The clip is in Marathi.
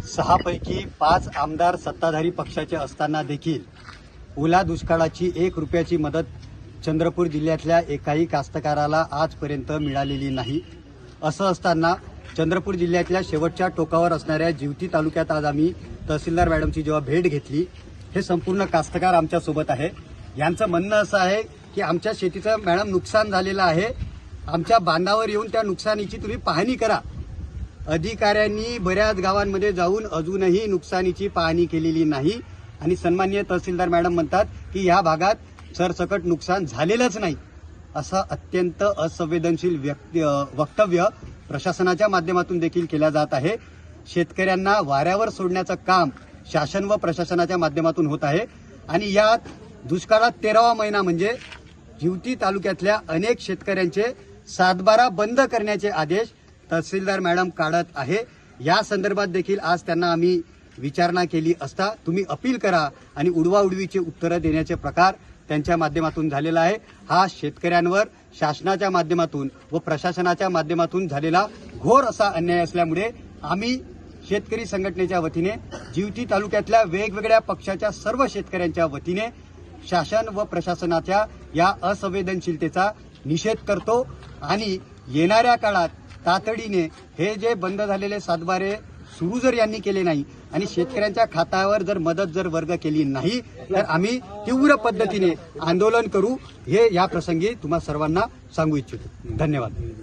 6 पैकी 5 आमदार सत्ताधारी पक्षाचे असताना देखील ओला दुष्काळाची 1 रुपयाची मदत चंद्रपूर जिल्ह्यातल्या एकाही कास्तकाराला आजपर्यंत मिळालेली नाही। असं असताना चंद्रपूर जिल्ह्यातल्या शेवटच्या टोकावर असणाऱ्या जिवती तालुक्यात आज आम्ही तहसीलदार मॅडमची जेव्हा भेट घेतली, हे संपूर्ण कास्तकार आमच्या सोबत आहे। यांचं म्हणणं असं आहे की आमच्या शेतीचं मॅडम नुकसान झालेलं आहे, आमच्या बांधावर येऊन त्या नुकसानीची तुम्ही पाहणी करा। अधिकाऱ्यांनी बऱ्याच गावांमध्ये जाऊन अजूनही नुकसानीची पाहणी केलेली नाही आणि सन्माननीय तहसीलदार मॅडम म्हणतात की या भागात सरसकट नुकसान झालेलंच नाही। असं अत्यंत असंवेदनशील वक्तव्य प्रशासनाच्या माध्यमातून देखील केलं जात आहे। शेतकऱ्यांना वाऱ्यावर सोडण्याचं काम शासन व प्रशासनाच्या माध्यमातून होत आहे आणि यात दुष्काळात 13वा महिना म्हणजे जिवती तालुक्यातल्या अनेक शेतकऱ्यांचे 7/12 बंद करण्याचे आदेश तहसीलदार मॅडम काढत आहे। या संदर्भात देखील आज त्यांना आम्ही विचारणा केली असता तुम्ही अपील करा आणि उडवाउडवीचे उत्तरं देण्याचे प्रकार त्यांच्या माध्यमातून झालेला आहे। हा शेतकऱ्यांवर शासनाच्या माध्यमातून व प्रशासनाच्या माध्यमातून झालेला घोर असा अन्याय असल्यामुळे आम्ही शेतकरी संघटनेच्या वतीने जिवती तालुक्यातल्या वेगवेगळ्या पक्षाच्या सर्व शेतकऱ्यांच्या वतीने शासन व प्रशासनाच्या या असंवेदनशीलतेचा निषेध करतो आणि येणाऱ्या काळात तातडीने हे जे बंद झालेले 7/12 सुरू जर यांनी केले नाही आणि शेतकऱ्यांच्या खात्यावर जर मदत जर वर्ग केली नाही तर आम्ही तीव्र पद्धतीने आंदोलन करू, हे या प्रसंगी तुम्हा सर्वांना सांगू इच्छितो। धन्यवाद।